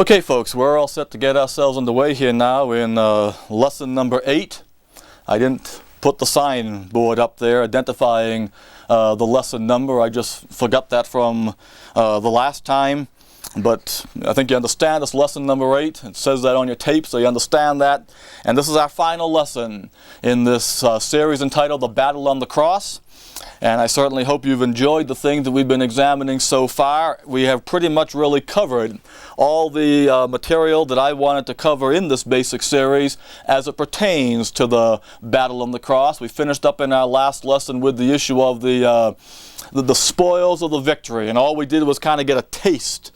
Okay, folks, we're all set to get ourselves underway here now in lesson number 8. I didn't put the sign board up there identifying the lesson number. I just forgot that from the last time. But I think you understand it's lesson number 8. It says that on your tape, so you understand that. And this is our final lesson in this series entitled The Battle on the Cross. And I certainly hope you've enjoyed the things that we've been examining so far. We have pretty much really covered all the material that I wanted to cover in this basic series as it pertains to the battle on the cross. We finished up in our last lesson with the issue of the spoils of the victory, and all we did was kind of get a taste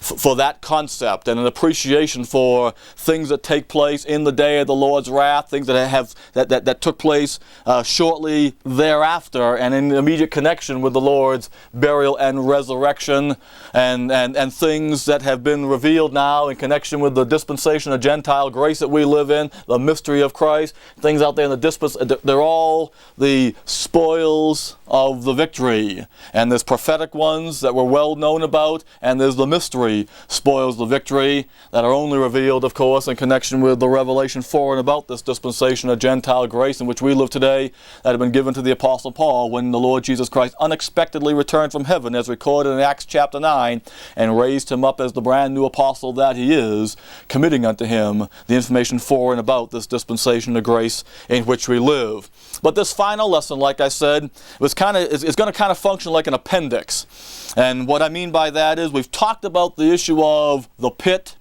for that concept and an appreciation for things that take place in the day of the Lord's wrath, things that took place shortly thereafter and in immediate connection with the Lord's burial and resurrection, and things that have been revealed now in connection with the dispensation of Gentile grace that we live in, the mystery of Christ, things out there in the dispensation. They're all the spoils of the victory. And there's prophetic ones that we're well known about, and there's the mystery spoils the victory that are only revealed, of course, in connection with the Revelation 4 and about this dispensation of Gentile grace in which we live today, that had been given to the Apostle Paul when the Lord Jesus Christ unexpectedly returned from heaven, as recorded in Acts chapter 9, and raised him up as the brand new apostle that he is, committing unto him the information for and about this dispensation of grace in which we live. But this final lesson, like I said, is going to kind of function like an appendix. And what I mean by that is we've talked about the issue of the pit.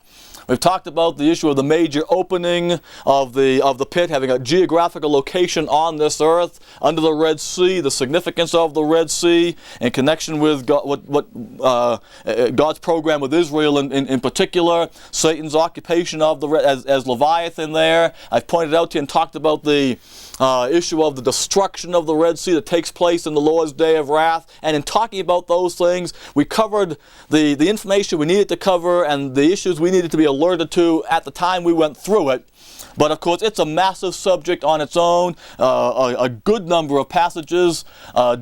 We've talked about the issue of the major opening of the pit, having a geographical location on this earth, under the Red Sea, the significance of the Red Sea in connection with God's program with Israel in particular, Satan's occupation of as Leviathan there. I've pointed out to you and talked about the issue of the destruction of the Red Sea that takes place in the Lord's day of wrath. And in talking about those things, we covered the information we needed to cover and the issues we needed to be alerted to at the time we went through it. But of course, it's a massive subject on its own. A good number of passages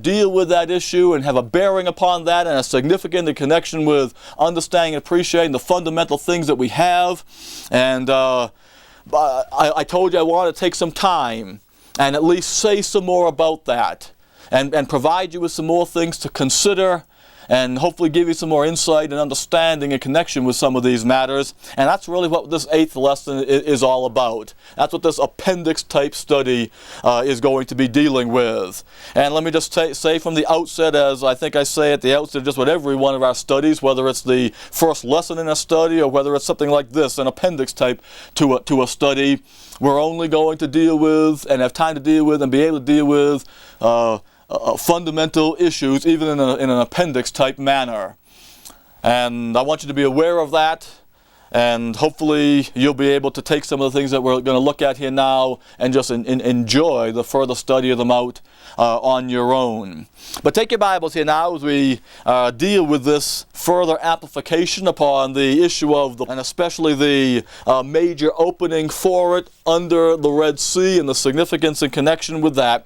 deal with that issue and have a bearing upon that and a significant connection with understanding and appreciating the fundamental things that we have. And I told you I wanted to take some time and at least say some more about that and provide you with some more things to consider and hopefully give you some more insight and understanding and connection with some of these matters. And that's really what this 8th lesson is all about. That's what this appendix type study is going to be dealing with. And let me just say from the outset, as I think I say at the outset, just with every one of our studies, whether it's the first lesson in a study or whether it's something like this, an appendix type to a study, we're only going to deal with and have time to deal with and be able to deal with fundamental issues, even in an appendix type manner. And I want you to be aware of that, and hopefully you'll be able to take some of the things that we're going to look at here now and just enjoy the further study of them out on your own. But take your Bibles here now as we deal with this further amplification upon the issue of and especially the major opening for it under the Red Sea and the significance and connection with that.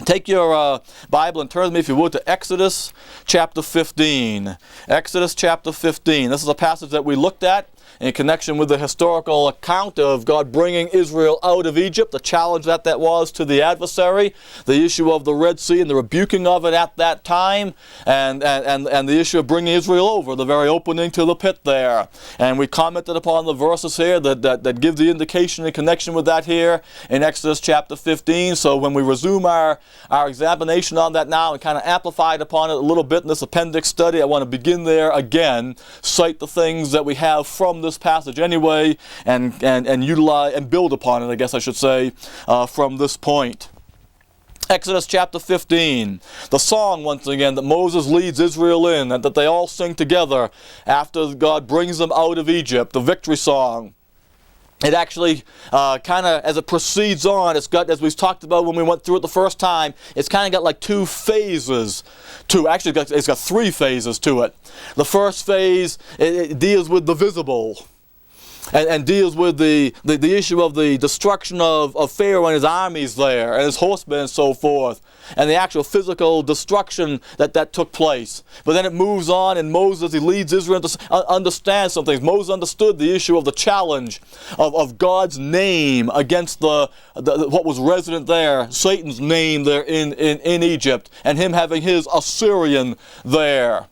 Take your Bible and turn with me, if you would, to Exodus chapter 15. Exodus chapter 15. This is a passage that we looked at in connection with the historical account of God bringing Israel out of Egypt, the challenge that was to the adversary, the issue of the Red Sea and the rebuking of it at that time, and the issue of bringing Israel over, the very opening to the pit there. And we commented upon the verses here that give the indication in connection with that here in Exodus chapter 15. So when we resume our examination on that now and kind of amplified upon it a little bit in this appendix study, I want to begin there again, cite the things that we have from this passage anyway, and utilize and build upon it, I guess I should say, from this point. Exodus chapter 15, the song once again that Moses leads Israel in and that they all sing together after God brings them out of Egypt, the victory song. It actually kind of, as it proceeds on, it's got, as we talked about when we went through it the first time, it's kind of got like 2 phases to, actually it's got 3 phases to it. The first phase, it deals with the visible. and deals with the issue of the destruction of Pharaoh and his armies there, and his horsemen and so forth, and the actual physical destruction that took place. But then it moves on, and Moses, he leads Israel to understand some things. Moses understood the issue of the challenge of God's name against what was resident there, Satan's name there in Egypt, and him having his Assyrian there.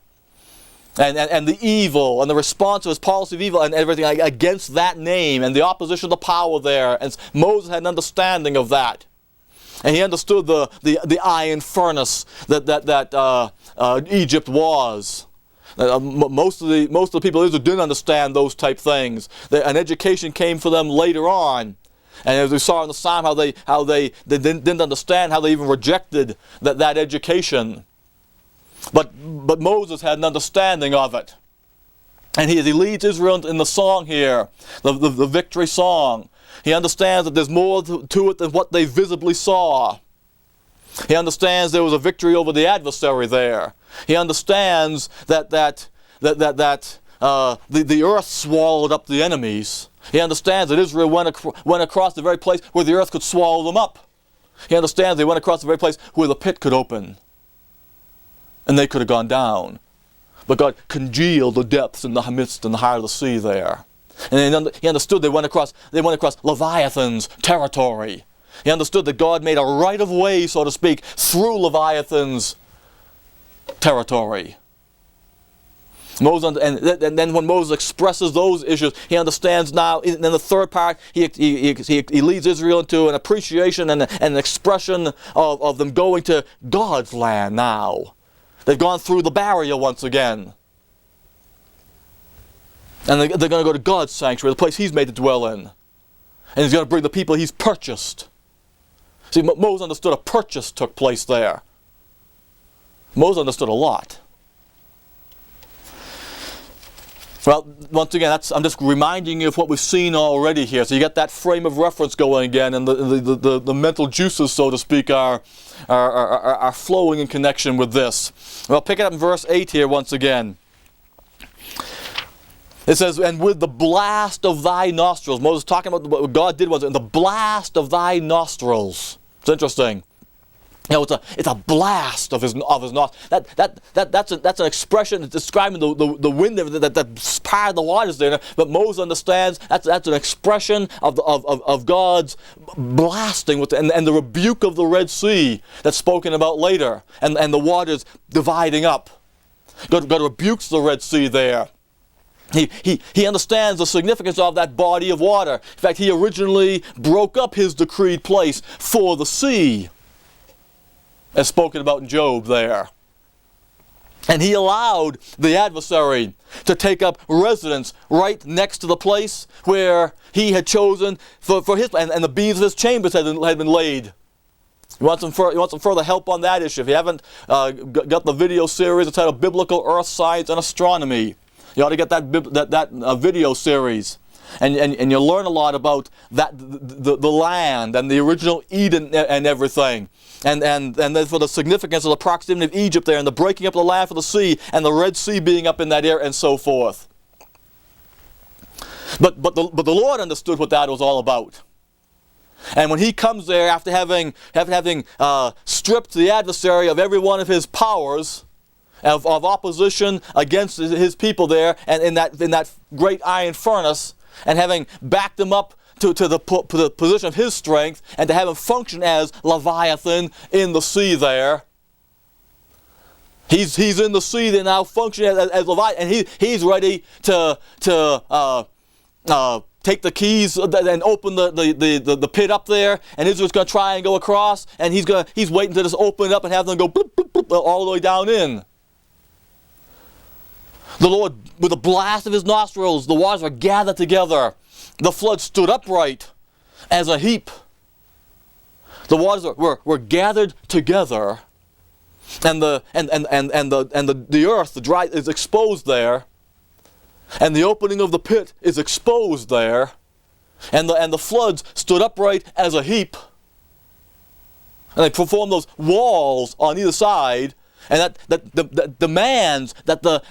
And the evil and the response of his policy of evil and everything against that name and the opposition to power there. And Moses had an understanding of that. And he understood the iron furnace that Egypt was. Most of the people of Israel didn't understand those type things. An education came for them later on. And as we saw in the Psalm, how they didn't understand, how they even rejected that education. But Moses had an understanding of it. And he leads Israel in the song here, the victory song. He understands that there's more to it than what they visibly saw. He understands there was a victory over the adversary there. He understands that the earth swallowed up the enemies. He understands that Israel went across the very place where the earth could swallow them up. He understands they went across the very place where the pit could open. And they could have gone down. But God congealed the depths in the midst and the heart of the sea there. And he understood they went across Leviathan's territory. He understood that God made a right of way, so to speak, through Leviathan's territory. And then when Moses expresses those issues, he understands now. In the third part, he leads Israel into an appreciation and an expression of them going to God's land now. They've gone through the barrier once again. And they're going to go to God's sanctuary, the place he's made to dwell in. And he's going to bring the people he's purchased. See, Moses understood a purchase took place there. Moses understood a lot. Well, once again, I'm just reminding you of what we've seen already here. So you get that frame of reference going again, and the mental juices, so to speak, are flowing in connection with this. Well, pick it up in verse 8 here once again. It says, and with the blast of thy nostrils. Moses talking about what God did was in the blast of thy nostrils. It's interesting. You know, it's a blast of his nostrils. That's an expression describing the wind that parted the waters there. But Moses understands that's an expression of God's blasting with and the rebuke of the Red Sea that's spoken about later, and the waters dividing up. God rebukes the Red Sea there. He understands the significance of that body of water. In fact, he originally broke up his decreed place for the sea, as spoken about in Job there. And he allowed the adversary to take up residence right next to the place where he had chosen for his, and the beams of his chambers had been laid. You want some further help on that issue? If you haven't got the video series entitled Biblical Earth Science and Astronomy, you ought to get that video series. And you'll learn a lot about the land and the original Eden and everything. And then for the significance of the proximity of Egypt there and the breaking up of the land for the sea and the Red Sea being up in that area and so forth. But the Lord understood what that was all about. And when he comes there after having stripped the adversary of every one of his powers of opposition against his people there and in that great iron furnace, and having backed him up to the position of his strength, and to have him function as Leviathan in the sea there. He's in the sea there now, functioning as Leviathan, and he's ready to take the keys and open the pit up there, and Israel's going to try and go across, and he's waiting to just open it up and have them go bloop, bloop, bloop, all the way down in. The Lord, with a blast of his nostrils, the waters were gathered together. The flood stood upright as a heap. The waters were gathered together, and the earth, the dry, is exposed there, and the opening of the pit is exposed there, and the floods stood upright as a heap. And they performed those walls on either side. And that demands that the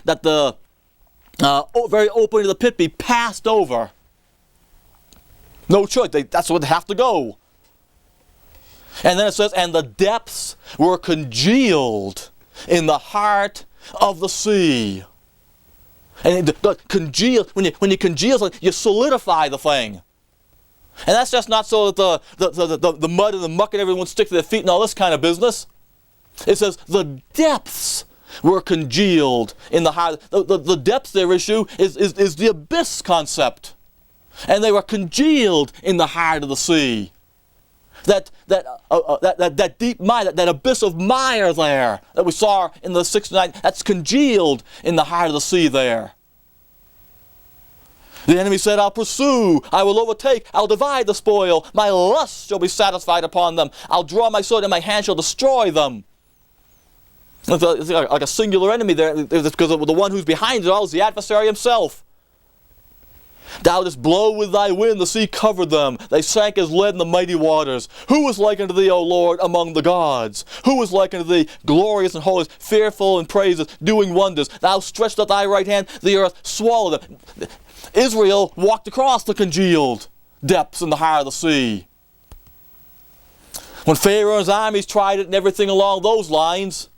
very opening of the pit be passed over No choice. That's where they have to go. And then it says, and the depths were congealed in the heart of the sea. And congeal, when you congeal, you solidify the thing. And that's just not so that the mud and the muck and everyone stick to their feet and all this kind of business. It says the depths were congealed in the heart. The depths their issue is the abyss concept. And they were congealed in the heart of the sea. That deep mire, that abyss of mire there that we saw in the 69, that's congealed in the heart of the sea there. The enemy said, I'll pursue, I will overtake, I'll divide the spoil, my lust shall be satisfied upon them, I'll draw my sword and my hand shall destroy them. It's like a singular enemy there, because the one who's behind it all is the adversary himself. Thou didst blow with thy wind, the sea covered them. They sank as lead in the mighty waters. Who was like unto thee, O Lord, among the gods? Who was like unto thee, glorious and holy, fearful in praises, doing wonders? Thou stretched out thy right hand, the earth swallowed them. Israel walked across the congealed depths in the heart of the sea. When Pharaoh's armies tried it and everything along those lines,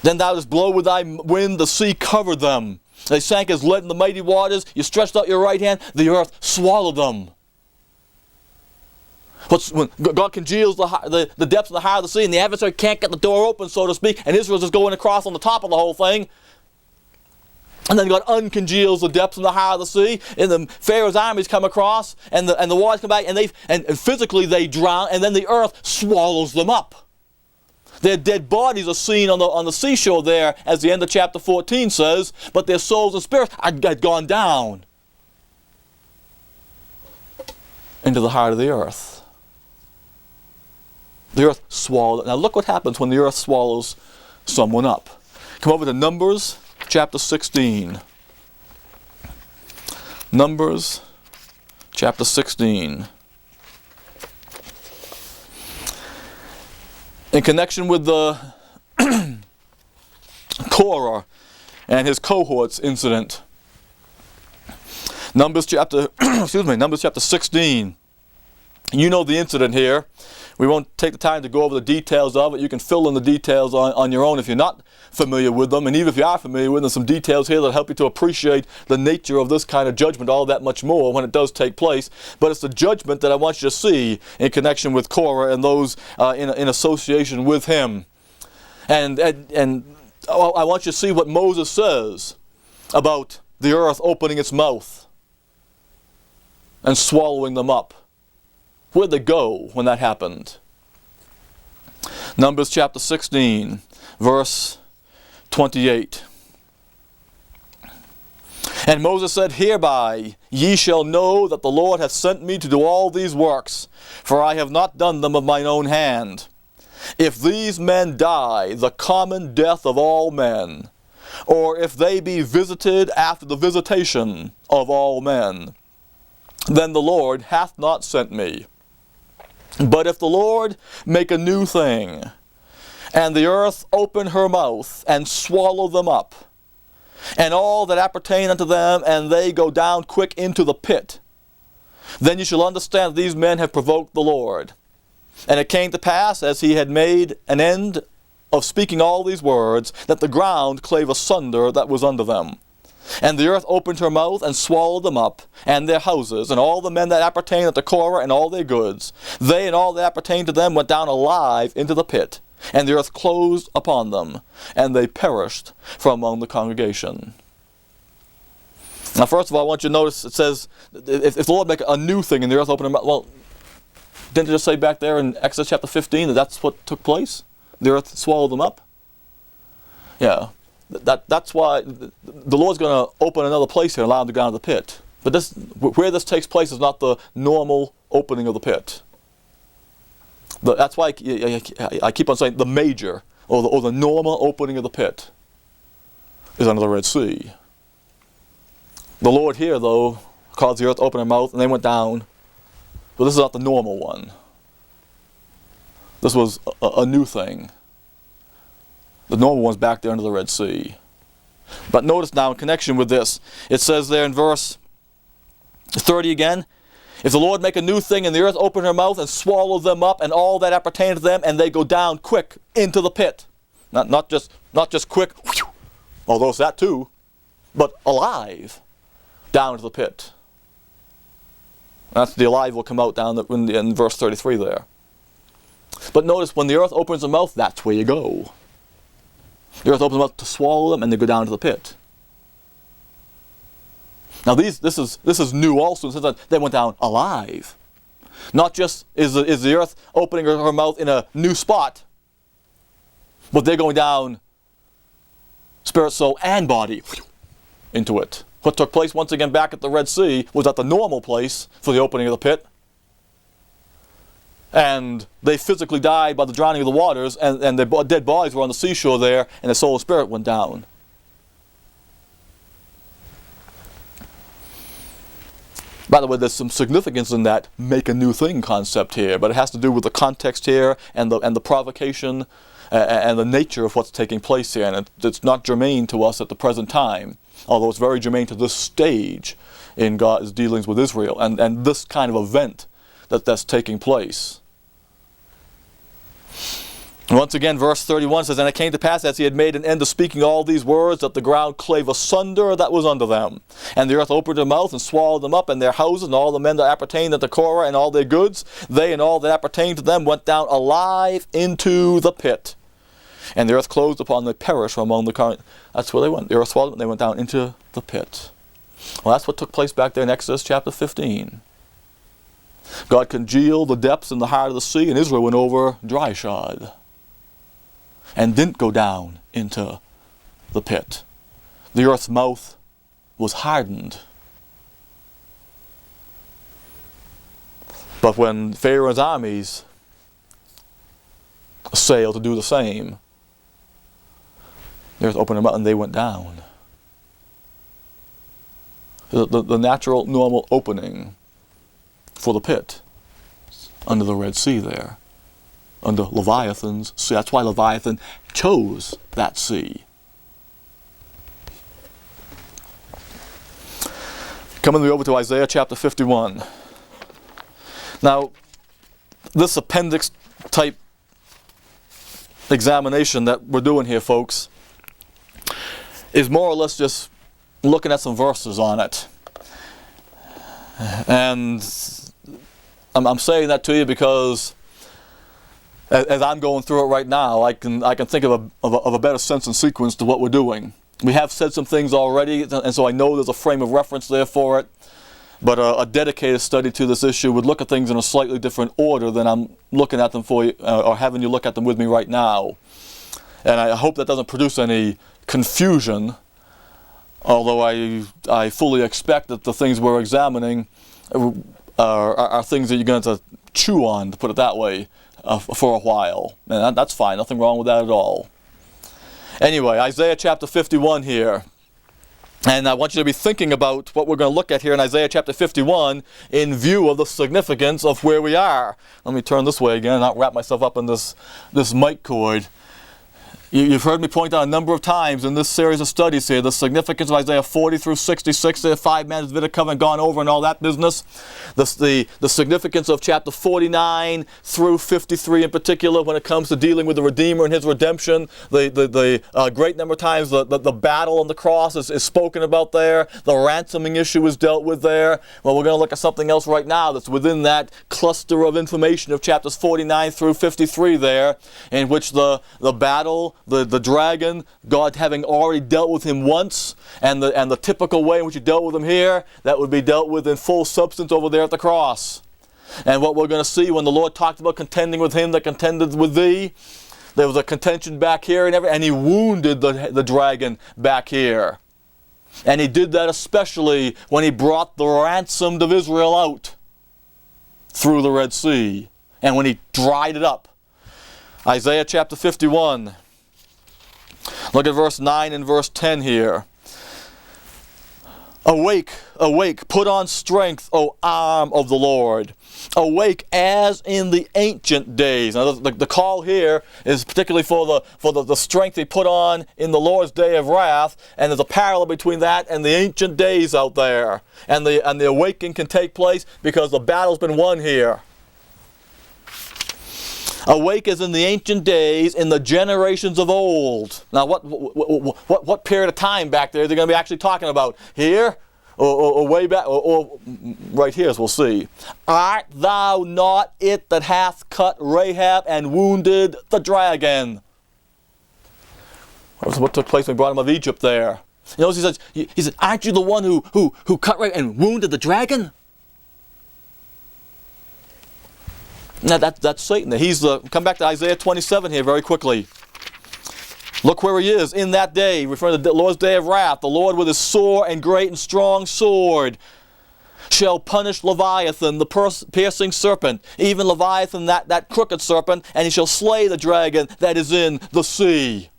then thou didst blow with thy wind, the sea covered them. They sank as lead in the mighty waters. You stretched out your right hand, the earth swallowed them. When God congeals the depths of the heart of the sea and the adversary can't get the door open, so to speak, and Israel's just going across on the top of the whole thing, and then God uncongeals the depths in the heart of the sea, and the Pharaoh's armies come across, and the waters come back, and physically they drown, and then the earth swallows them up. Their dead bodies are seen on the seashore there, as the end of chapter 14 says, but their souls and spirits had gone down into the heart of the earth. The earth swallowed. Now look what happens when the earth swallows someone up. Come over to Numbers chapter 16. Numbers chapter 16. In connection with the Korah and his cohorts incident. Numbers chapter 16. You know the incident here. We won't take the time to go over the details of it. You can fill in the details on your own if you're not familiar with them. And even if you are familiar with them, some details here that help you to appreciate the nature of this kind of judgment all that much more when it does take place. But it's the judgment that I want you to see in connection with Korah and those in association with him. And I want you to see what Moses says about the earth opening its mouth and swallowing them up. Where'd they go when that happened? Numbers chapter 16, verse 28. And Moses said, Hereby ye shall know that the Lord hath sent me to do all these works, for I have not done them of mine own hand. If these men die the common death of all men, or if they be visited after the visitation of all men, then the Lord hath not sent me. But if the Lord make a new thing, and the earth open her mouth, and swallow them up, and all that appertain unto them, and they go down quick into the pit, then you shall understand that these men have provoked the Lord. And it came to pass, as he had made an end of speaking all these words, that the ground clave asunder that was under them. And the earth opened her mouth and swallowed them up, and their houses, and all the men that appertained unto Korah, and all their goods. They and all that appertained to them went down alive into the pit, and the earth closed upon them, and they perished from among the congregation. Now first of all, I want you to notice it says, if the Lord make a new thing and the earth opened her mouth, well, didn't it just say back there in Exodus chapter 15 that that's what took place? The earth swallowed them up? Yeah. That's why the Lord's going to open another place here and allow them to go down to the pit. But where this takes place is not the normal opening of the pit. That's why I keep on saying the major or the normal opening of the pit is under the Red Sea. The Lord here, though, caused the earth to open her mouth and they went down. But this is not the normal one. This was a new thing. The normal one's back there under the Red Sea. But notice now in connection with this, it says there in verse 30 again. If the Lord make a new thing and the earth open her mouth and swallow them up and all that appertain to them, and they go down quick into the pit. Not just quick, although it's that too, but alive down to the pit. That's the alive will come out down in verse 33 there. But notice when the earth opens her mouth, that's where you go. The earth opens her mouth to swallow them and they go down to the pit. Now this is new also, since they went down alive. Not just is the earth opening her mouth in a new spot, but they're going down spirit, soul, and body into it. What took place once again back at the Red Sea was at the normal place for the opening of the pit. And they physically died by the drowning of the waters, and their dead bodies were on the seashore there, and the soul and spirit went down. By the way, there's some significance in that make a new thing concept here, but it has to do with the context here and the provocation and the nature of what's taking place here, and it's not germane to us at the present time, although it's very germane to this stage in God's dealings with Israel and this kind of event that's taking place. Once again, verse 31 says, "And it came to pass, as he had made an end of speaking all these words, that the ground clave asunder that was under them. And the earth opened her mouth and swallowed them up, and their houses, and all the men that appertained unto Korah, and all their goods. They and all that appertained to them went down alive into the pit. And the earth closed upon them, perished from among the current." That's where they went. The earth swallowed them, and they went down into the pit. Well, that's what took place back there in Exodus chapter 15. God congealed the depths in the heart of the sea, and Israel went over dry shod and didn't go down into the pit. The earth's mouth was hardened. But when Pharaoh's armies sailed to do the same, the earth opened them up and they went down. The natural, normal opening for the pit under the Red Sea there, under Leviathan's sea. That's why Leviathan chose that sea. Coming over to Isaiah chapter 51. Now, this appendix type examination that we're doing here, folks, is more or less just looking at some verses on it. And I'm saying that to you because as I'm going through it right now, I can think of a better sense and sequence to what we're doing. We have said some things already, and so I know there's a frame of reference there for it. But a dedicated study to this issue would look at things in a slightly different order than I'm looking at them for you, or having you look at them with me right now. And I hope that doesn't produce any confusion, although I fully expect that the things we're examining are things that you're going to chew on, to put it that way, for a while. And that's fine, nothing wrong with that at all. Anyway, Isaiah chapter 51 here. And I want you to be thinking about what we're going to look at here in Isaiah chapter 51 in view of the significance of where we are. Let me turn this way again and not wrap myself up in this mic cord. You've heard me point out a number of times in this series of studies here the significance of Isaiah 40 through 66, the 5 men of the Davidic covenant gone over and all that business. The significance of chapter 49 through 53 in particular when it comes to dealing with the Redeemer and his redemption. The great number of times the battle on the cross is spoken about there. The ransoming issue is dealt with there. Well, we're going to look at something else right now that's within that cluster of information of chapters 49 through 53 there, in which the battle, the dragon, God having already dealt with him once, and the typical way in which he dealt with him here, that would be dealt with in full substance over there at the cross. And what we're going to see when the Lord talked about contending with him that contended with thee, there was a contention back here and he wounded the dragon back here. And he did that especially when he brought the ransomed of Israel out through the Red Sea, and when he dried it up. Isaiah chapter 51. Look at verse 9 and verse 10 here. Awake, awake, put on strength, O arm of the Lord. Awake as in the ancient days. Now the call here is particularly for the strength they put on in the Lord's day of wrath, and there's a parallel between that and the ancient days out there. And the awakening can take place because the battle's been won here. Awake as in the ancient days, in the generations of old. Now, what period of time back there they're going to be actually talking about? Here? Or way back? Or right here, as we'll see. Art thou not it that hath cut Rahab and wounded the dragon? What took place when we brought him of Egypt there? You notice he says, aren't you the one who cut Rahab and wounded the dragon? Now that's Satan. Come back to Isaiah 27 here very quickly. Look where he is. In that day, referring to the Lord's day of wrath, the Lord with his sore and great and strong sword shall punish Leviathan, the piercing serpent, even Leviathan, that crooked serpent, and he shall slay the dragon that is in the sea.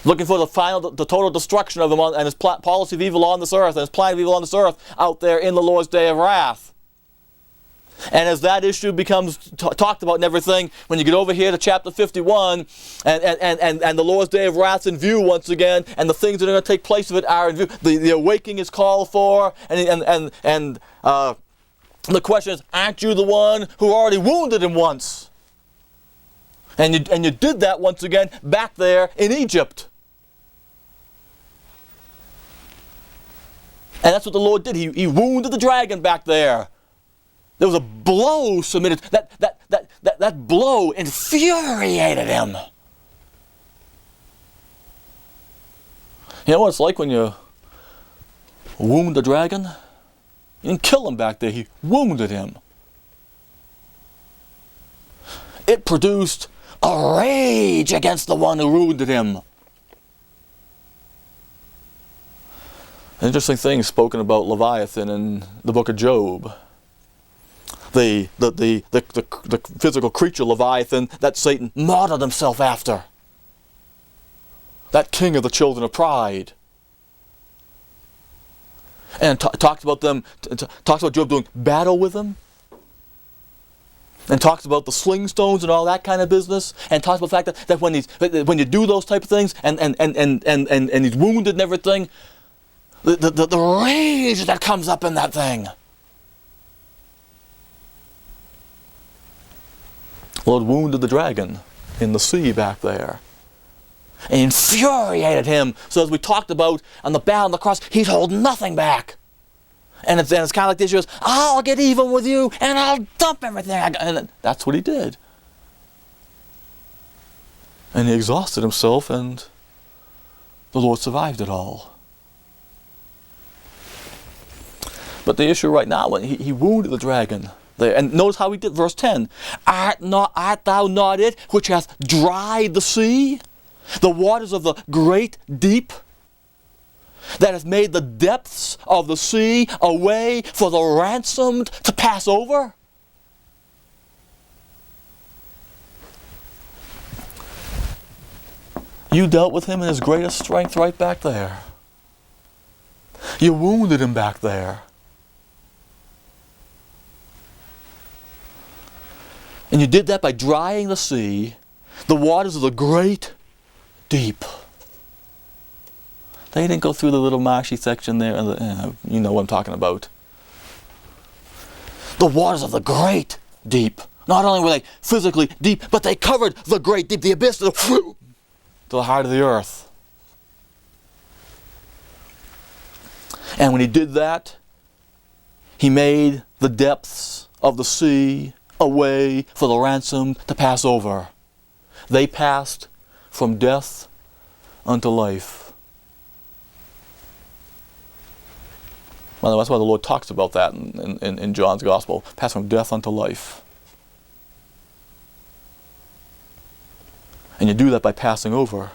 Looking for the total destruction of him and his policy of evil on this earth, and his plan of evil on this earth out there in the Lord's day of wrath. And as that issue becomes talked about and everything, when you get over here to chapter 51, and the Lord's day of wrath's in view once again, and the things that are going to take place of it are in view, the awakening is called for, and the question is, aren't you the one who already wounded him once? And you did that once again back there in Egypt. And that's what the Lord did. He wounded the dragon back there. There was a blow submitted. That blow infuriated him. You know what it's like when you wound a dragon? You didn't kill him back there. He wounded him. It produced a rage against the one who wounded him. An interesting thing spoken about Leviathan in the book of Job. The physical creature Leviathan that Satan modeled himself after. That king of the children of pride. And talks about Job doing battle with him. And talks about the sling stones and all that kind of business. And talks about the fact that when you do those type of things and he's wounded and everything, the rage that comes up in that thing. Lord wounded the dragon in the sea back there. And infuriated him. So as we talked about on the battle on the cross, he'd hold nothing back. And it's kind of like this, he goes, I'll get even with you and I'll dump everything I got. And that's what he did. And he exhausted himself, and the Lord survived it all. But the issue right now, when he wounded the dragon there, and notice how he did, verse 10. Art thou not it which hath dried the sea, the waters of the great deep, that hath made the depths of the sea a way for the ransomed to pass over? You dealt with him in his greatest strength right back there. You wounded him back there. And you did that by drying the sea, the waters of the great deep. They didn't go through the little marshy section there. You know what I'm talking about. The waters of the great deep. Not only were they physically deep, but they covered the great deep, the abyss, to the heart of the earth. And when he did that, he made the depths of the sea a way for the ransomed to pass over. They passed from death unto life. Well, that's why the Lord talks about that in John's Gospel. Pass from death unto life. And you do that by passing over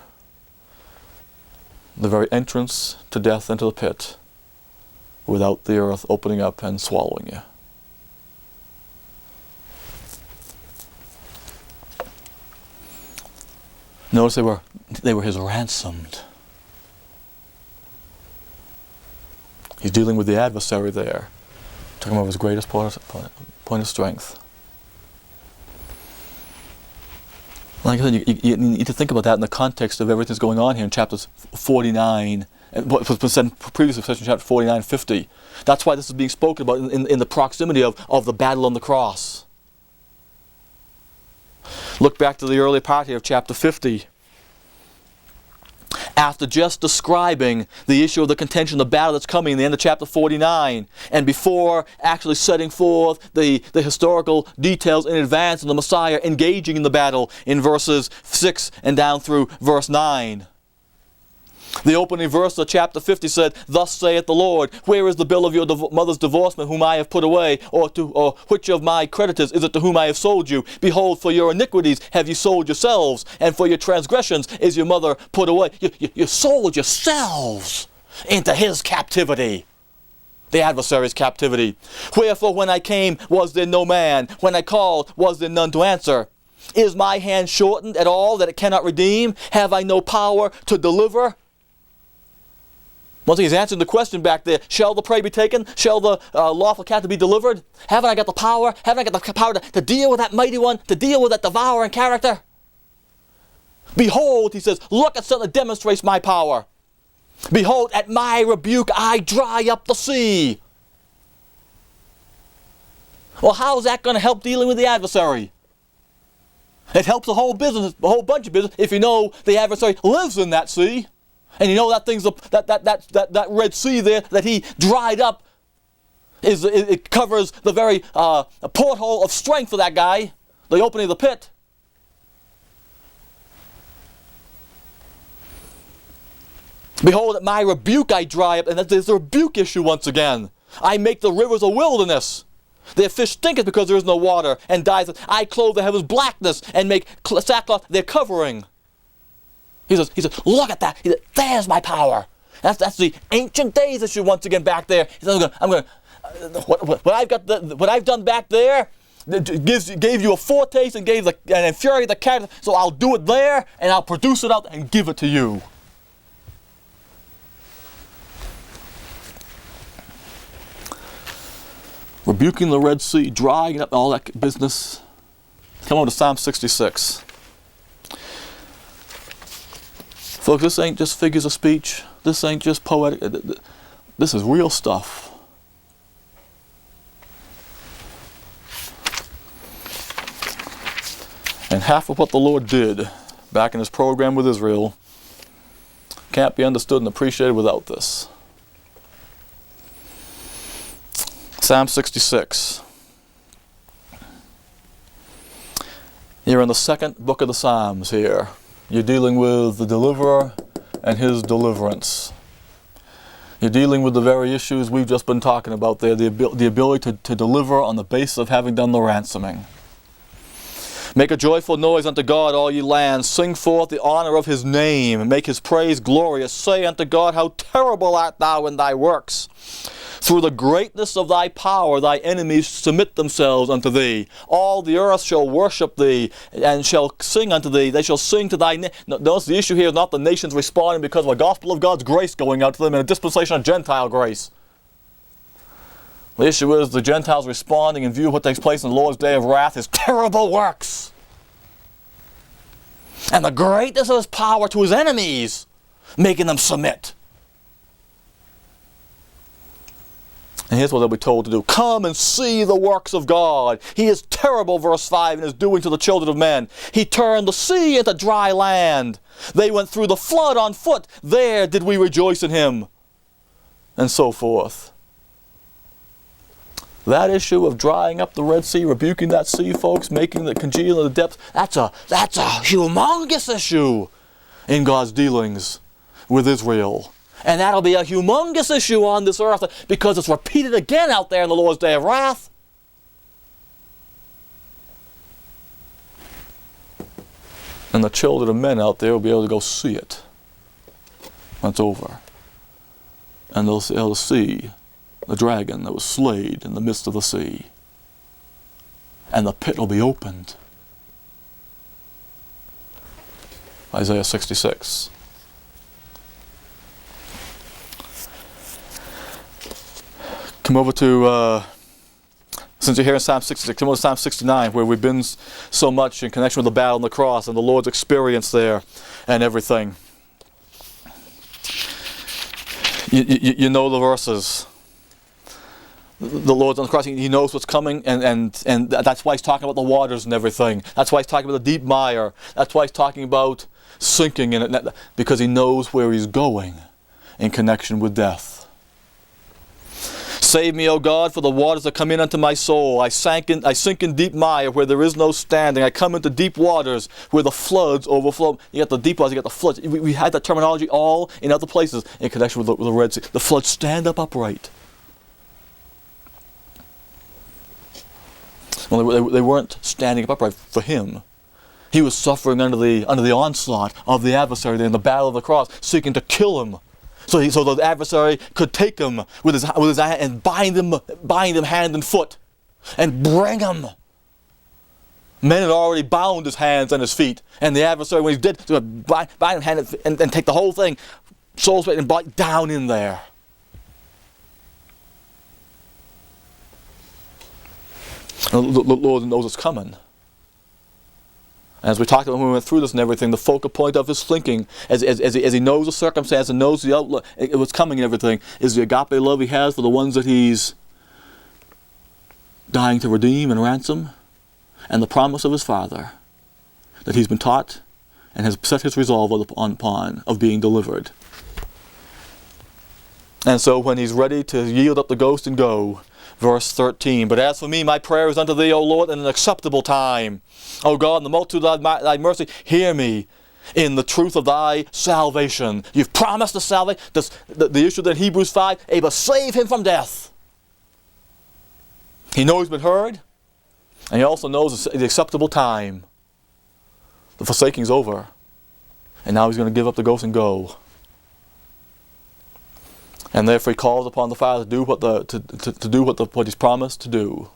the very entrance to death into the pit, without the earth opening up and swallowing you. Notice they were his ransomed. He's dealing with the adversary there. Talking about his greatest point of strength. Like I said, you need to think about that in the context of everything that's going on here in chapters 49, what was said previously in chapter 49 and 50. That's why this is being spoken about in the proximity of the battle on the cross. Look back to the early part here of chapter 50. After just describing the issue of the contention, the battle that's coming in the end of chapter 49, and before actually setting forth the historical details in advance of the Messiah engaging in the battle in verses 6 and down through verse 9. The opening verse of chapter 50 said, "Thus saith the Lord, where is the bill of your mother's divorcement whom I have put away? Or which of my creditors is it to whom I have sold you? Behold, for your iniquities have you sold yourselves, and for your transgressions is your mother put away." You sold yourselves into his captivity, the adversary's captivity. "Wherefore when I came was there no man, when I called was there none to answer? Is my hand shortened at all that it cannot redeem? Have I no power to deliver?" Once he's answering the question back there, shall the prey be taken? Shall the lawful captive be delivered? Haven't I got the power? Haven't I got the power to deal with that mighty one? To deal with that devouring character? "Behold," he says, "look at something that demonstrates my power. Behold, at my rebuke I dry up the sea." Well, how is that going to help dealing with the adversary? It helps the whole business, a whole bunch of business, if you know the adversary lives in that sea. And you know that thing's that Red Sea there that he dried up it covers the very porthole of strength for that guy, the opening of the pit. "Behold, at my rebuke I dry up," and there's the rebuke issue once again. "I make the rivers a wilderness. Their fish stinketh because there is no water, and dieth. I clothe the heavens blackness, and make sackcloth their covering." He says, look at that. He says, there's my power. That's the ancient days issue once again back there. He says, what I've done back there gave you a foretaste and gave and infuriated the cat. So I'll do it there, and I'll produce it out and give it to you. Rebuking the Red Sea, drying up all that business. Come on to Psalm 66. Folks, this ain't just figures of speech. This ain't just poetic. This is real stuff. And half of what the Lord did back in his program with Israel can't be understood and appreciated without this. Psalm 66. You're in the second book of the Psalms here. You're dealing with the deliverer and his deliverance. You're dealing with the very issues we've just been talking about there, the ability to deliver on the basis of having done the ransoming. "Make a joyful noise unto God, all ye lands. Sing forth the honor of his name, and make his praise glorious. Say unto God, how terrible art thou in thy works. Through the greatness of thy power, thy enemies submit themselves unto thee. All the earth shall worship thee, and shall sing unto thee. They shall sing to thy name." Notice the issue here is not the nations responding because of a gospel of God's grace going out to them and a dispensation of Gentile grace. The issue is the Gentiles responding in view of what takes place in the Lord's day of wrath, his terrible works. And the greatness of his power to his enemies, making them submit. And here's what they'll be told to do. "Come and see the works of God. He is terrible," verse 5, "in his doing to the children of men. He turned the sea into dry land. They went through the flood on foot. There did we rejoice in him." And so forth. That issue of drying up the Red Sea, rebuking that sea, folks, making the congeal of the depths, that's a humongous issue in God's dealings with Israel. And that'll be a humongous issue on this earth because it's repeated again out there in the Lord's day of wrath. And the children of men out there will be able to go see it when it's over. And they'll be able to see the dragon that was slayed in the midst of the sea. And the pit will be opened. Isaiah 66. Come over to, since you're here in Psalm 66, come over to Psalm 69, where we've been so much in connection with the battle on the cross and the Lord's experience there and everything. You know the verses. The Lord's on the cross, He knows what's coming, and that's why He's talking about the waters and everything. That's why He's talking about the deep mire. That's why He's talking about sinking in it, because He knows where He's going in connection with death. Save me, O God, for the waters that come in unto my soul. I sink in deep mire where there is no standing. I come into deep waters where the floods overflow. You got the deep waters, you got the floods. We had that terminology all in other places in connection with the Red Sea. The floods stand up upright. Well, they weren't standing up upright for Him. He was suffering under the onslaught of the adversary in the battle of the cross, seeking to kill Him. So the adversary could take Him with his hand and bind him hand and foot and bring Him. Men had already bound His hands and His feet, and the adversary, when he did, bind him hand and take the whole thing, soul's weight, and bite down in there. The Lord knows it's coming. As we talked about when we went through this and everything, the focal point of His thinking, as He knows the circumstance and knows the outlook, what's coming and everything, is the agape love He has for the ones that He's dying to redeem and ransom, and the promise of His Father that He's been taught and has set His resolve upon of being delivered. And so when He's ready to yield up the ghost and go, verse 13, but as for me, my prayer is unto Thee, O Lord, in an acceptable time. O God, in the multitude of Thy mercy, hear me in the truth of Thy salvation. You've promised the salvation, the issue that in Hebrews 5, able to save him from death. He knows He's been heard, and He also knows the acceptable time. The forsaking's over, and now He's going to give up the ghost and go. And therefore He calls upon the Father to do what He's promised to do.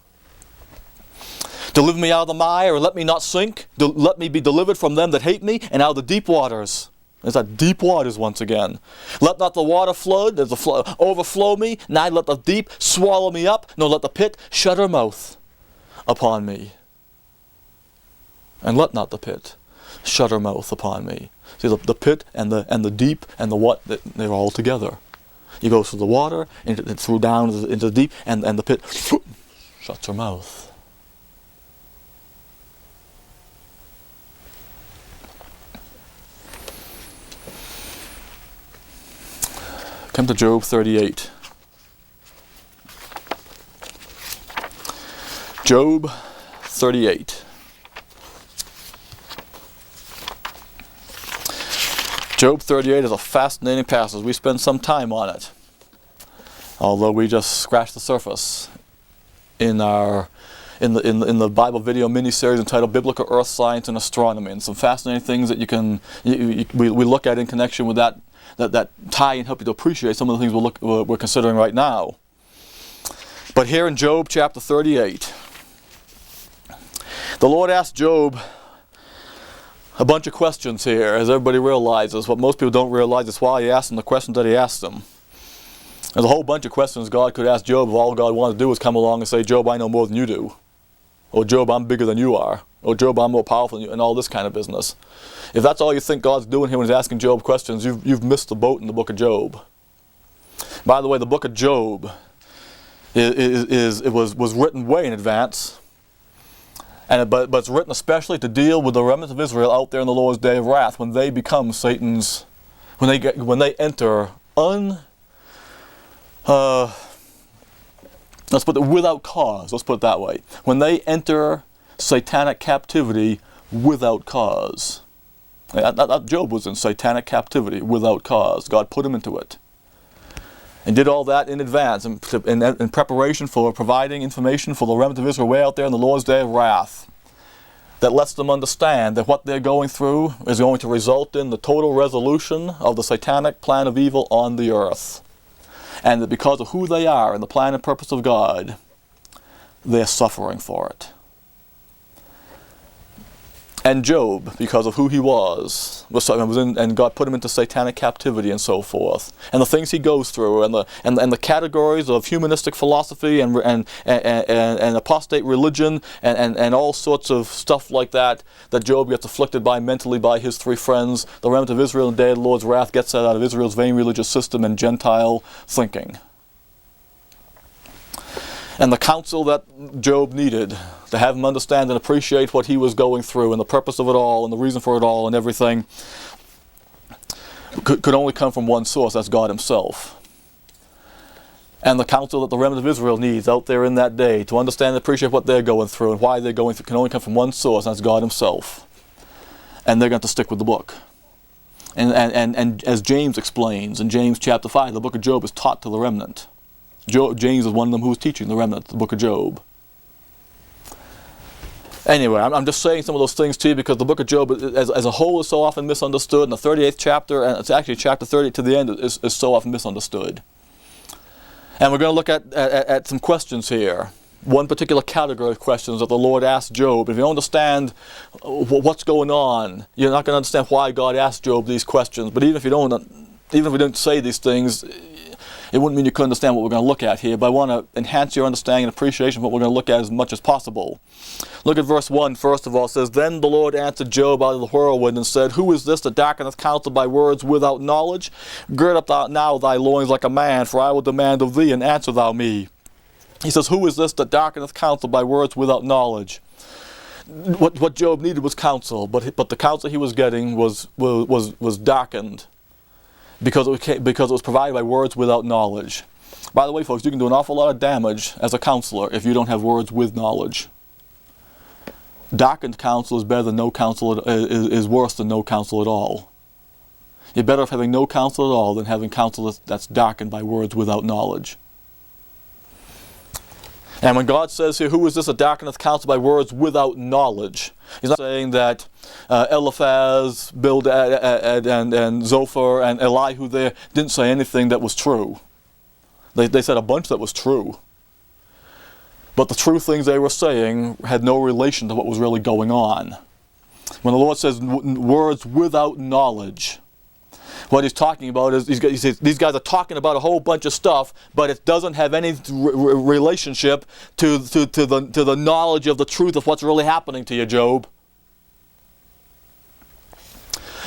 Deliver me out of the mire, or let me not sink. Let me be delivered from them that hate me, and out of the deep waters. There's that deep waters once again. Let not the water flood, overflow me, neither let the deep swallow me up, nor let the pit shut her mouth upon me. And let not the pit shut her mouth upon me. See, the pit and the deep and the what, they're all together. You go through the water, and through down into the deep, and the pit shuts her mouth. Come to Job 38. Job 38. Job 38 is a fascinating passage. We spend some time on it, although we just scratched the surface in the Bible video mini-series entitled Biblical Earth Science and Astronomy, and some fascinating things that we look at in connection with that tie and help you to appreciate some of the things we're considering right now. But here in Job chapter 38, the Lord asked Job a bunch of questions here, as everybody realizes. What most people don't realize is why He asked them the questions that He asked them. There's a whole bunch of questions God could ask Job if all God wanted to do was come along and say, Job, I know more than you do. Or Job, I'm bigger than you are. Or Job, I'm more powerful than you, and all this kind of business. If that's all you think God's doing here when He's asking Job questions, you've missed the boat in the book of Job. By the way, the book of Job was written way in advance, but it's written especially to deal with the remnant of Israel out there in the Lord's day of wrath, when they become Satan's, when they enter let's put it without cause. Let's put it that way. When they enter satanic captivity without cause. Job was in satanic captivity without cause. God put him into it. And did all that in advance, in preparation for providing information for the remnant of Israel way out there in the Lord's day of wrath. That lets them understand that what they're going through is going to result in the total resolution of the satanic plan of evil on the earth. And that because of who they are and the plan and purpose of God, they're suffering for it. And Job, because of who he was and God put him into satanic captivity and so forth, and the things he goes through, and the categories of humanistic philosophy and apostate religion and all sorts of stuff like that Job gets afflicted by mentally by his three friends. The remnant of Israel in the day of the Lord's wrath gets that out of Israel's vain religious system and Gentile thinking. And the counsel that Job needed to have him understand and appreciate what he was going through and the purpose of it all and the reason for it all and everything could only come from one source, that's God himself. And the counsel that the remnant of Israel needs out there in that day to understand and appreciate what they're going through and why they're going through can only come from one source, and that's God himself. And they're going to stick with the book. And as James explains in James chapter 5, the book of Job is taught to the remnant. James is one of them who was teaching the remnant the book of Job. Anyway, I'm just saying some of those things to you because the book of Job as a whole is so often misunderstood, and the 38th chapter, and it's actually chapter 30 to the end, is so often misunderstood. And we're going to look at some questions here. One particular category of questions that the Lord asked Job. If you don't understand what's going on, you're not going to understand why God asked Job these questions. But even if we don't say these things, it wouldn't mean you couldn't understand what we're going to look at here. But I want to enhance your understanding and appreciation of what we're going to look at as much as possible. Look at verse 1, first of all. It says, Then the Lord answered Job out of the whirlwind and said, Who is this that darkeneth counsel by words without knowledge? Gird up thou now thy loins like a man, for I will demand of thee, and answer thou me. He says, Who is this that darkeneth counsel by words without knowledge? What Job needed was counsel, but the counsel he was getting was darkened because it was provided by words without knowledge. By the way, folks, you can do an awful lot of damage as a counselor if you don't have words with knowledge. Darkened counsel is better than no counsel, is worse than no counsel at all. You're better off having no counsel at all than having counsel that's darkened by words without knowledge. And when God says here, Who is this that darkeneth counsel by words without knowledge? He's not saying that Eliphaz, Bildad, and Zophar, and Elihu there didn't say anything that was true. They said a bunch that was true. But the true things they were saying had no relation to what was really going on. When the Lord says words without knowledge, what he's talking about is he says, these guys are talking about a whole bunch of stuff, but it doesn't have any relationship to the knowledge of the truth of what's really happening to you, Job.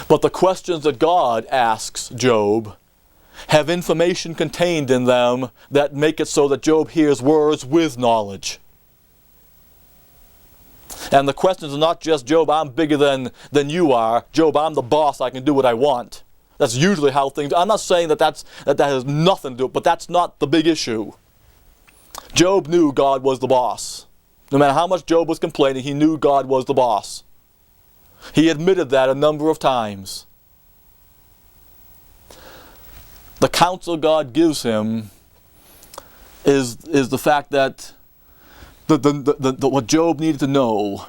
But the questions that God asks Job have information contained in them that make it so that Job hears words with knowledge. And the questions are not just, Job, I'm bigger than you are. Job, I'm the boss, I can do what I want. That's usually how things... I'm not saying that has nothing to do with it, but that's not the big issue. Job knew God was the boss. No matter how much Job was complaining, he knew God was the boss. He admitted that a number of times. The counsel God gives him is the fact that what Job needed to know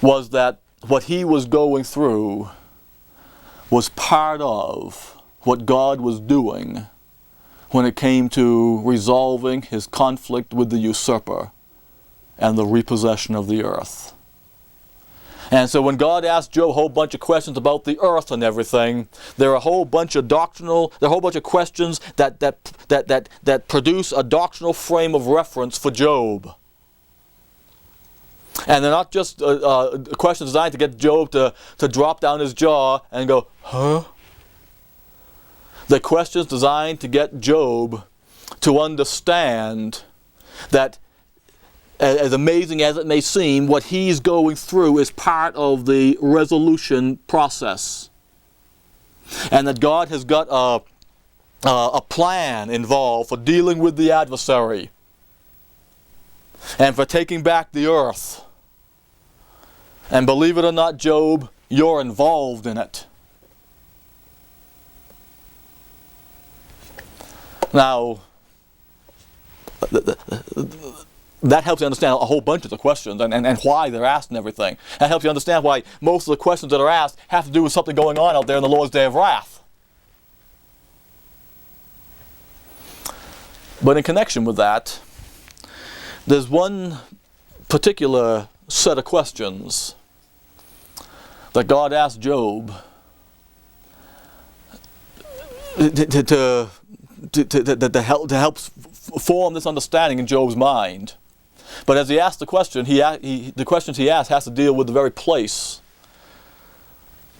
was that what he was going through was part of what God was doing when it came to resolving his conflict with the usurper and the repossession of the earth. And so when God asked Job a whole bunch of questions about the earth and everything, there are a whole bunch of questions that produce a doctrinal frame of reference for Job. And they're not just questions designed to get Job to drop down his jaw and go, huh? They're questions designed to get Job to understand that, as amazing as it may seem, what he's going through is part of the resolution process. And that God has got a plan involved for dealing with the adversary and for taking back the earth. And believe it or not, Job, you're involved in it. Now, that helps you understand a whole bunch of the questions and why they're asked and everything. That helps you understand why most of the questions that are asked have to do with something going on out there in the Lord's day of wrath. But in connection with that, there's one particular set of questions that God asked Job to help form this understanding in Job's mind. But as he asked the question, the questions he asked has to deal with the very place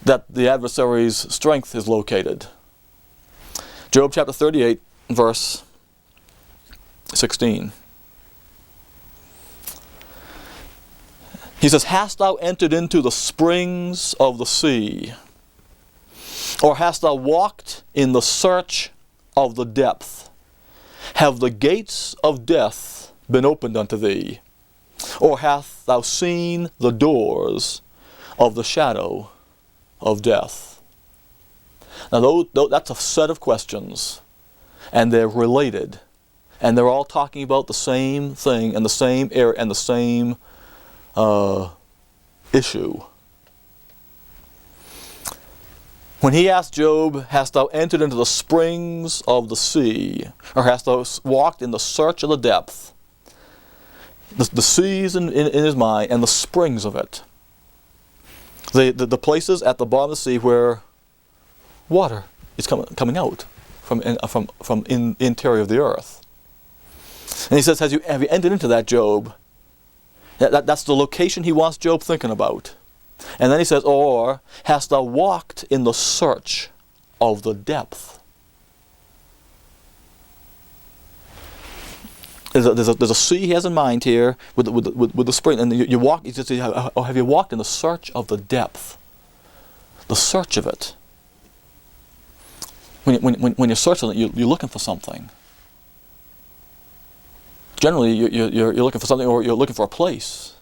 that the adversary's strength is located. Job chapter 38, verse 16. He says, "Hast thou entered into the springs of the sea? Or hast thou walked in the search of the depth? Have the gates of death been opened unto thee? Or hast thou seen the doors of the shadow of death?" Now that's a set of questions, and they're related, and they're all talking about the same thing and the same area and the same issue. When he asked Job, "Hast thou entered into the springs of the sea, or hast thou walked in the search of the depth?" The seas in his mind and the springs of it. The places at the bottom of the sea where water is coming out from in the interior of the earth. And he says, have you entered into that, Job? That's the location he wants Job thinking about. And then he says, "Or hast thou walked in the search of the depth?" There's a sea he has in mind here with the spring, and you walk. He says, "Oh, have you walked in the search of the depth?" The search of it. When you're searching it, you're looking for something. Generally, you're looking for something, or you're looking for a place.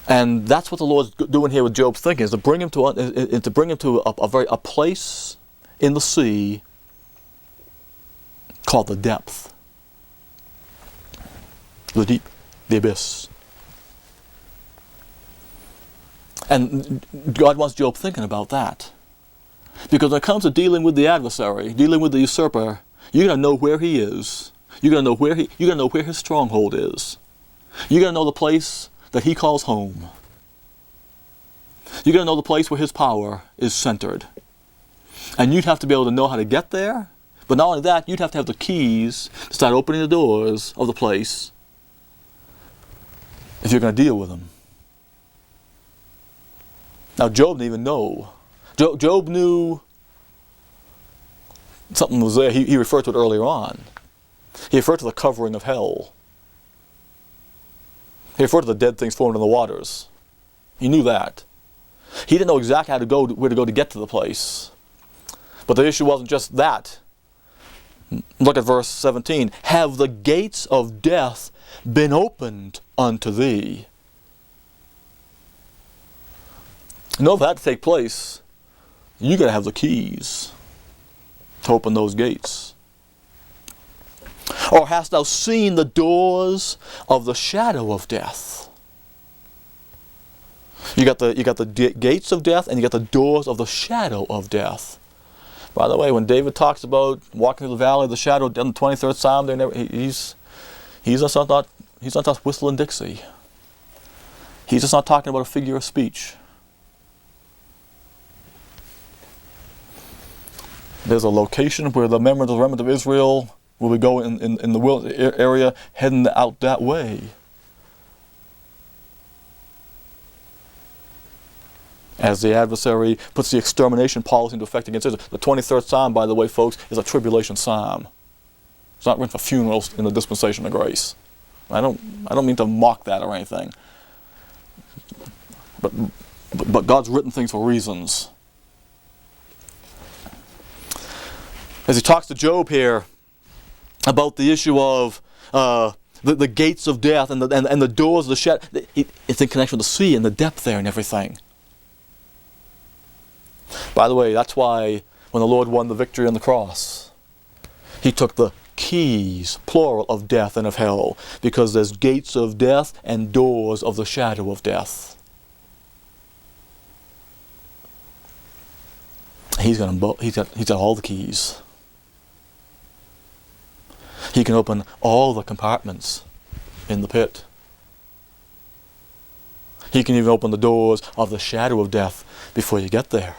And that's what the Lord's doing here with Job's thinking, is to bring him to a place in the sea called the depth, the deep, the abyss. And God wants Job thinking about that, because when it comes to dealing with the adversary, dealing with the usurper, you gotta know where he is. You gotta know where his stronghold is. You gotta know the place that he calls home. You gotta know the place where his power is centered. And you'd have to be able to know how to get there, but not only that, you'd have to have the keys to start opening the doors of the place if you're gonna deal with him. Now Job didn't even know. Job knew something was there. He referred to it earlier on. He referred to the covering of hell. He referred to the dead things formed in the waters. He knew that. He didn't know exactly where to go to get to the place. But the issue wasn't just that. Look at verse 17. "Have the gates of death been opened unto thee?" In order for that to take place, you got to have the keys to open those gates. "Or hast thou seen the doors of the shadow of death?" You got the gates of death, and you got the doors of the shadow of death. By the way, when David talks about walking through the valley of the shadow in the 23rd Psalm, he's just not whistling Dixie. He's just not talking about a figure of speech. There's a location where the remnant of Israel will be going in the wilderness area, heading out that way. As the adversary puts the extermination policy into effect against Israel. The 23rd Psalm, by the way, folks, is a tribulation psalm. It's not written for funerals in the dispensation of grace. I don't mean to mock that or anything. But God's written things for reasons. As he talks to Job here about the issue of the gates of death and the doors of the shadow, it's in connection with the sea and the depth there and everything. By the way, that's why when the Lord won the victory on the cross, he took the keys, plural, of death and of hell, because there's gates of death and doors of the shadow of death. He's got all the keys. He can open all the compartments in the pit. He can even open the doors of the shadow of death before you get there.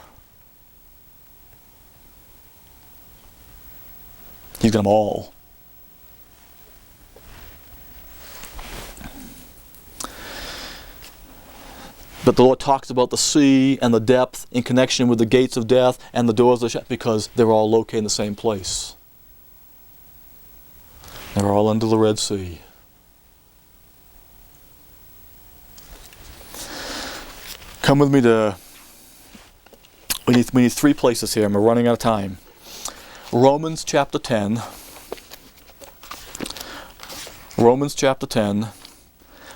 He's got them all. But the Lord talks about the sea and the depth in connection with the gates of death and the doors of the shadow, because they're all located in the same place. They're all under the Red Sea. Come with me to, we need 3 places here, and we're running out of time. Romans chapter 10. Romans chapter 10.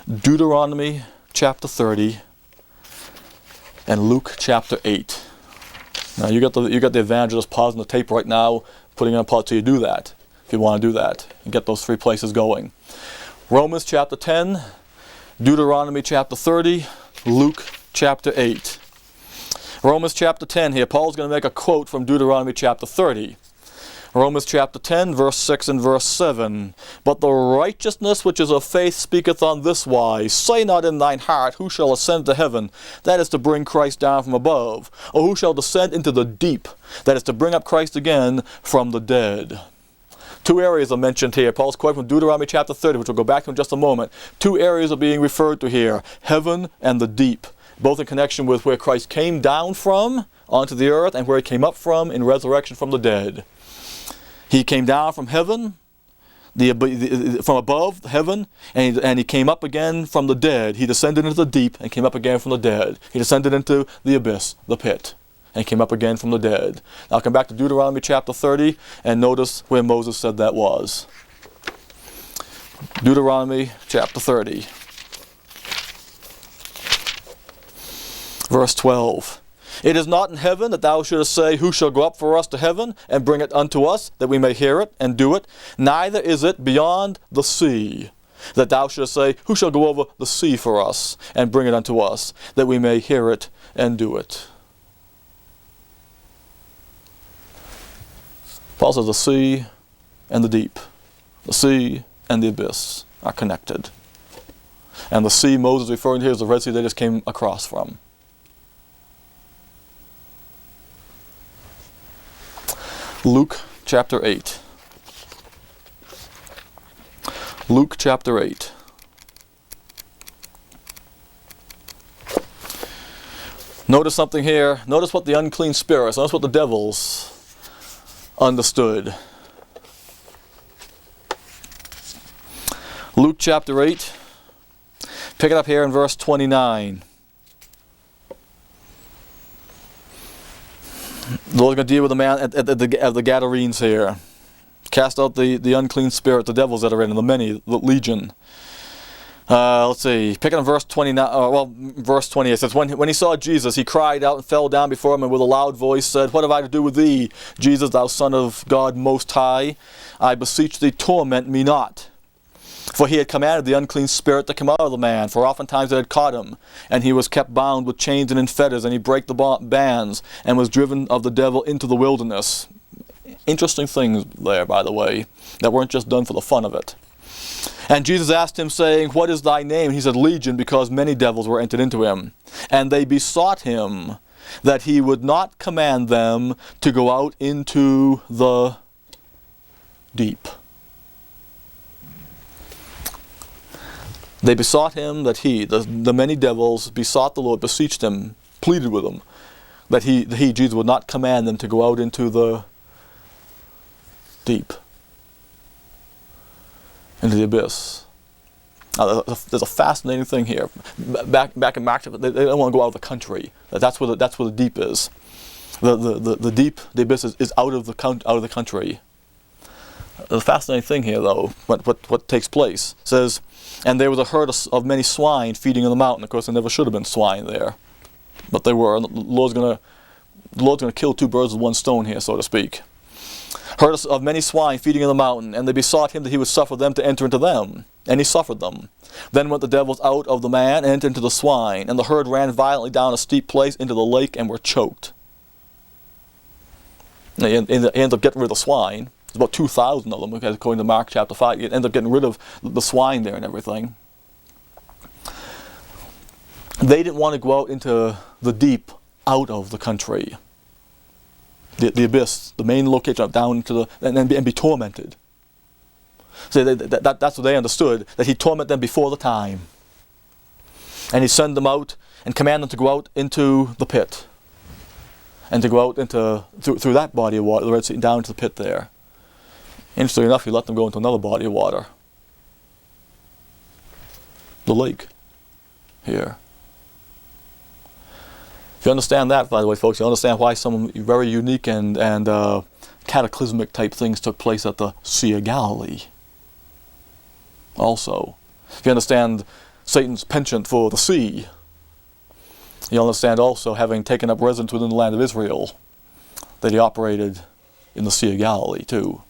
Deuteronomy chapter 30. And Luke chapter 8. Now you got the evangelist pausing the tape right now, putting on pause till you do that, if you want to do that, and get those 3 places going. Romans chapter 10, Deuteronomy chapter 30, Luke chapter 8. Romans chapter 10 here, Paul's going to make a quote from Deuteronomy chapter 30. Romans chapter 10, verse 6 and verse 7. But the righteousness which is of faith speaketh on this wise, say not in thine heart, who shall ascend to heaven, that is to bring Christ down from above, or who shall descend into the deep, that is to bring up Christ again from the dead. 2 areas are mentioned here. Paul's quote from Deuteronomy chapter 30, which we'll go back to in just a moment. 2 areas are being referred to here, heaven and the deep, both in connection with where Christ came down from onto the earth and where he came up from in resurrection from the dead. He came down from heaven, from above heaven, and he came up again from the dead. He descended into the deep and came up again from the dead. He descended into the abyss, the pit, and came up again from the dead. Now I'll come back to Deuteronomy chapter 30 and notice where Moses said that was. Deuteronomy chapter 30, verse 12. It is not in heaven that thou shouldest say, who shall go up for us to heaven and bring it unto us, that we may hear it and do it? Neither is it beyond the sea that thou shouldest say, who shall go over the sea for us and bring it unto us, that we may hear it and do it? Paul says the sea and the deep, the sea and the abyss are connected. And the sea Moses is referring to here is the Red Sea they just came across from. Luke chapter 8. Luke chapter 8. Notice something here. Notice what the unclean spirits, notice what the devils understood. Luke chapter 8. Pick it up here in verse 29. The Lord's going to deal with the man at the Gadarenes here. Cast out the unclean spirit, the devils that are in, and the many, the legion. Let's see. Pick it up verse 29. Verse 28 says, when he saw Jesus, he cried out and fell down before him, and with a loud voice said, What have I to do with thee, Jesus, thou Son of God Most High? I beseech thee, torment me not. For he had commanded the unclean spirit to come out of the man, for oftentimes it had caught him. And he was kept bound with chains and in fetters, and he brake the bands, and was driven of the devil into the wilderness. Interesting things there, by the way, that weren't just done for the fun of it. And Jesus asked him, saying, What is thy name? He said, Legion, because many devils were entered into him. And they besought him that he would not command them to go out into the deep. They besought him that the many devils, besought the Lord, beseeched him, pleaded with him, that he, Jesus, would not command them to go out into the deep, into the abyss. Now, there's a fascinating thing here. Back in Mark, they don't want to go out of the country. That's where the deep is. The deep, the abyss is out of the country. The fascinating thing here, though, what takes place, says, and there was a herd of many swine feeding in the mountain. Of course, there never should have been swine there, but they were. And the Lord's going to kill 2 birds with 1 stone here, so to speak. Herd of many swine feeding in the mountain, and they besought him that he would suffer them to enter into them. And he suffered them. Then went the devils out of the man and entered into the swine, and the herd ran violently down a steep place into the lake and were choked. He ends up getting rid of the swine. There's about 2,000 of them, according to Mark chapter 5. You end up getting rid of the swine there and everything. They didn't want to go out into the deep, out of the country, the abyss, the main location, down into the and be tormented. So that's what they understood, that he'd torment them before the time, and he'd send them out and command them to go out into the pit, and to go out into through that body of water, the Red Sea, down to the pit there. Interestingly enough, he let them go into another body of water, the lake here. If you understand that, by the way, folks, you understand why some very unique and cataclysmic type things took place at the Sea of Galilee. Also, if you understand Satan's penchant for the sea, you understand also, having taken up residence within the land of Israel, that he operated in the Sea of Galilee too.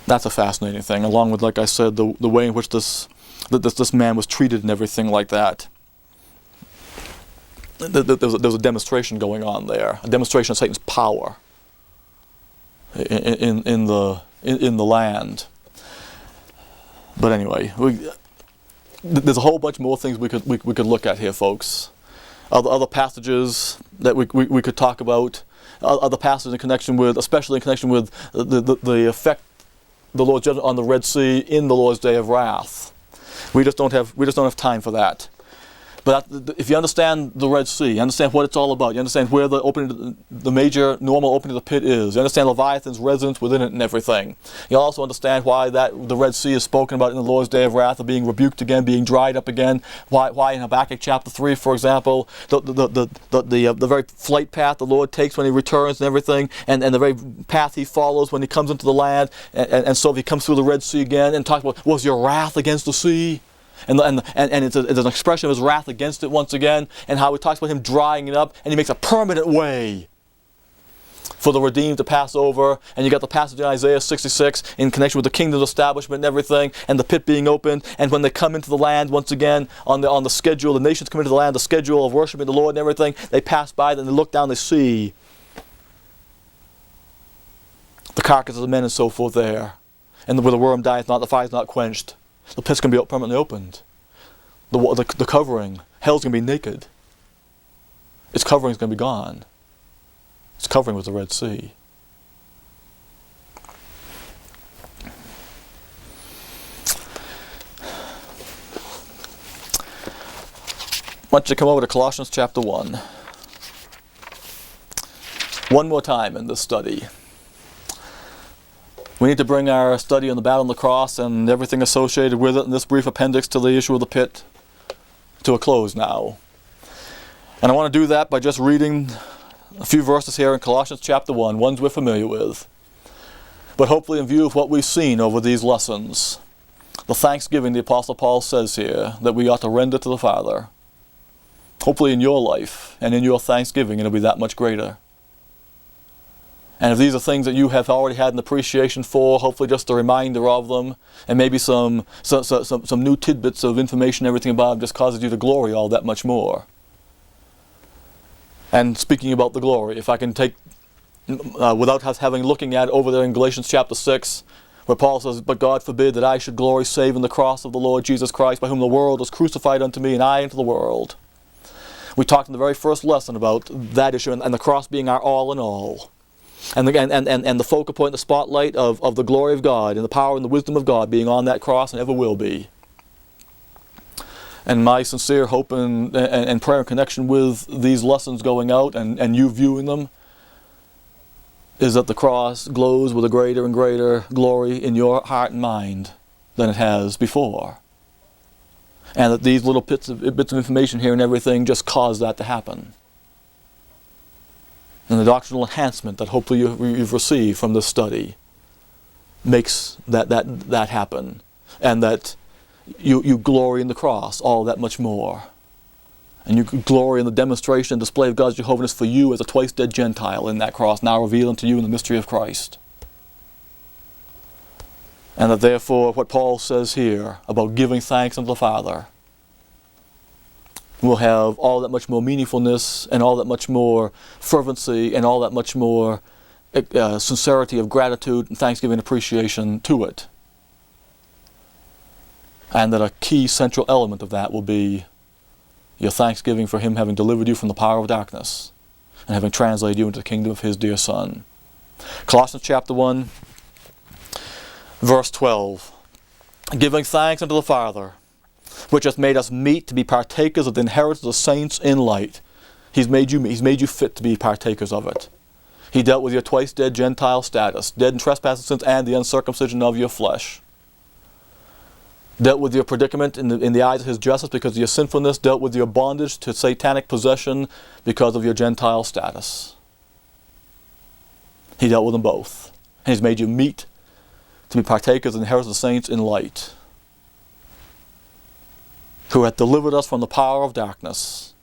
That's a fascinating thing, along with, like I said, the way in which this man was treated and everything like that. There was a demonstration going on there, a demonstration of Satan's power in the land. But anyway, there's a whole bunch more things we could look at here, folks. Other passages that we could talk about. Other passages in connection with, especially in connection with the effect the Lord's judgment on the Red Sea in the Lord's day of wrath. We just don't have time for that. But if you understand the Red Sea, you understand what it's all about, you understand where the major normal opening of the pit is, you understand Leviathan's residence within it and everything. You also understand why the Red Sea is spoken about in the Lord's day of wrath, of being rebuked again, being dried up again. Why in Habakkuk chapter 3, for example, the very flight path the Lord takes when he returns and everything, and the very path he follows when he comes into the land, and so if he comes through the Red Sea again and talks about, was your wrath against the sea? And it's an expression of his wrath against it once again, and how he talks about him drying it up, and he makes a permanent way for the redeemed to pass over. And you got the passage in Isaiah 66 in connection with the kingdom's establishment and everything, and the pit being opened, and when they come into the land once again on the schedule, the nations come into the land, the schedule of worshiping the Lord and everything, they pass by, then they look down, they see the carcasses of men and so forth there, and where the worm dieth not, the fire is not quenched. The pit's going to be permanently opened. The covering, hell's going to be naked. Its covering is going to be gone. Its covering was the Red Sea. I want you to come over to Colossians chapter 1. One more time in this study. We need to bring our study on the battle on the cross and everything associated with it in this brief appendix to the issue of the pit to a close now. And I want to do that by just reading a few verses here in Colossians chapter 1, ones we're familiar with. But hopefully in view of what we've seen over these lessons, the thanksgiving the Apostle Paul says here that we ought to render to the Father, hopefully in your life and in your thanksgiving it'll be that much greater. And if these are things that you have already had an appreciation for, hopefully just a reminder of them, and maybe some new tidbits of information, everything about them just causes you to glory all that much more. And speaking about the glory, if I can take, without having looking at over there in Galatians chapter 6, where Paul says, but God forbid that I should glory save in the cross of the Lord Jesus Christ, by whom the world is crucified unto me, and I unto the world. We talked in the very first lesson about that issue, and the cross being our all in all. And the focal point, the spotlight of the glory of God and the power and the wisdom of God being on that cross and ever will be. And my sincere hope and prayer in connection with these lessons going out and you viewing them is that the cross glows with a greater and greater glory in your heart and mind than it has before. And that these little bits of information here and everything just cause that to happen. And the doctrinal enhancement that hopefully you've received from this study makes that happen. And that you glory in the cross all that much more. And you glory in the demonstration and display of God's Jehovahness for you as a twice dead Gentile in that cross, now revealed unto you in the mystery of Christ. And that therefore what Paul says here about giving thanks unto the Father will have all that much more meaningfulness and all that much more fervency and all that much more sincerity of gratitude and thanksgiving and appreciation to it. And that a key central element of that will be your thanksgiving for Him having delivered you from the power of darkness and having translated you into the kingdom of His dear Son. Colossians chapter 1, verse 12. Giving thanks unto the Father, which hath made us meet to be partakers of the inheritance of the saints in light. He's made you fit to be partakers of it. He dealt with your twice dead Gentile status, dead in trespasses and sins and the uncircumcision of your flesh. Dealt with your predicament in the eyes of His justice because of your sinfulness, dealt with your bondage to satanic possession because of your Gentile status. He dealt with them both. And He's made you meet to be partakers of the inheritance of the saints in light, who hath delivered us from the power of darkness,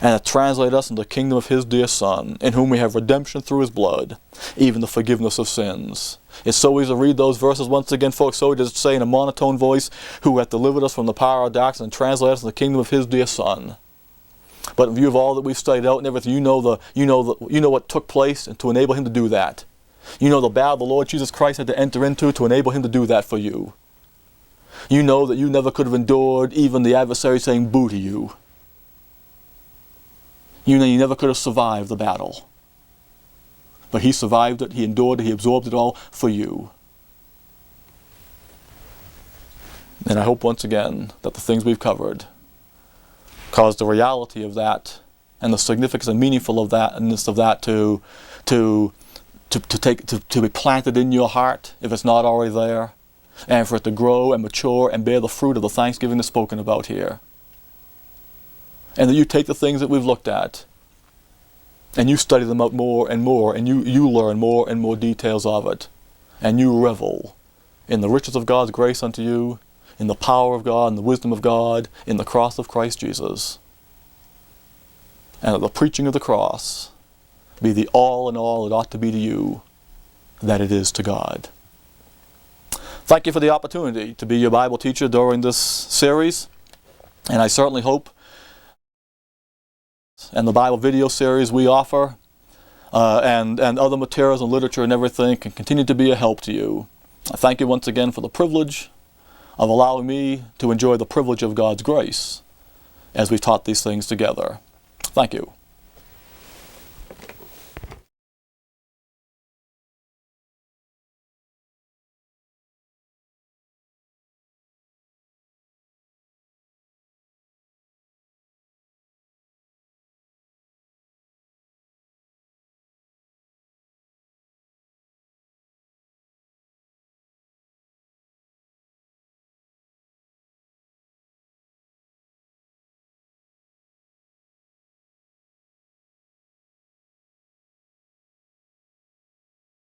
and hath translated us into the kingdom of His dear Son, in whom we have redemption through His blood, even the forgiveness of sins. It's so easy to read those verses once again, folks, so easy to say in a monotone voice, who hath delivered us from the power of darkness and translated us into the kingdom of His dear Son. But in view of all that we've studied out and everything, you know what took place to enable Him to do that. You know the battle the Lord Jesus Christ had to enter into to enable Him to do that for you. You know that you never could have endured even the adversary saying boo to you. You know you never could have survived the battle. But He survived it, He endured it, He absorbed it all for you. And I hope once again that the things we've covered cause the reality of that and the significance and meaningful of that and of that to be planted in your heart if it's not already there, and for it to grow and mature and bear the fruit of the thanksgiving that's spoken about here. And that you take the things that we've looked at and you study them out more and more, and you learn more and more details of it, and you revel in the riches of God's grace unto you, in the power of God and the wisdom of God, in the cross of Christ Jesus. And that the preaching of the cross be the all in all it ought to be to you, that it is to God. Thank you for the opportunity to be your Bible teacher during this series, and I certainly hope and the Bible video series we offer and other materials and literature and everything can continue to be a help to you. I thank you once again for the privilege of allowing me to enjoy the privilege of God's grace as we've taught these things together. Thank you.